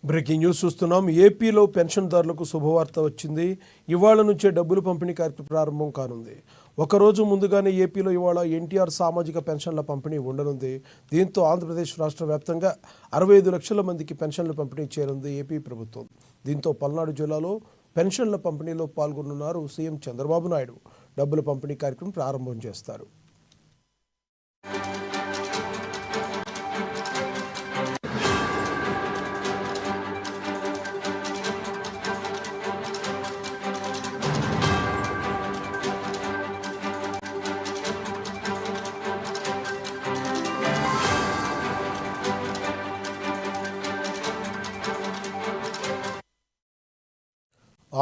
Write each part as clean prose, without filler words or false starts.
Breaking news చూస్తున్నాం. ఏపీలో పెన్షన్దారులకు శుభవార్త వచ్చింది. ఇవాళ నుంచే డబ్బులు పంపిణీ కార్యక్రమం ప్రారంభం కానుంది. ఒకరోజు ముందుగానే ఏపీలో ఇవాళ ఎన్టీఆర్ సామాజిక పెన్షన్ల పంపిణీ ఉండనుంది. దీంతో ఆంధ్రప్రదేశ్ రాష్ట్ర వ్యాప్తంగా 65 లక్షల మందికి పెన్షన్లు పంపిణీ చేయనుంది ఏపీ ప్రభుత్వం. దీంతో పల్నాడు జిల్లాలో పెన్షన్ల పంపిణీలో పాల్గొనున్నారు సీఎం చంద్రబాబు నాయుడు. డబ్బుల పంపిణీ కార్యక్రమం ప్రారంభం చేస్తారు.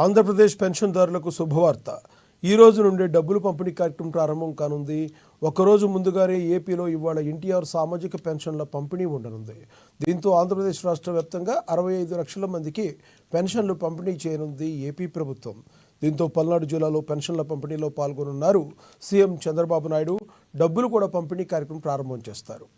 ఆంధ్రప్రదేశ్ పెన్షన్దారులకు శుభవార్త. ఈ రోజు నుండి డబ్బులు పంపిణీ కార్యక్రమం ప్రారంభం కానుంది. ఒకరోజు ముందుగానే ఏపీలో ఇవాళ ఎన్టీఆర్ సామాజిక పెన్షన్ల పంపిణీ ఉండనుంది. దీంతో ఆంధ్రప్రదేశ్ రాష్ట్ర వ్యాప్తంగా 65 లక్షల మందికి పెన్షన్లు పంపిణీ చేయనుంది ఏపీ ప్రభుత్వం. దీంతో పల్నాడు జిల్లాలో పెన్షన్ల పంపిణీలో పాల్గొనున్నారు సీఎం చంద్రబాబు నాయుడు. డబ్బులు కూడా పంపిణీ కార్యక్రమం ప్రారంభం చేస్తారు.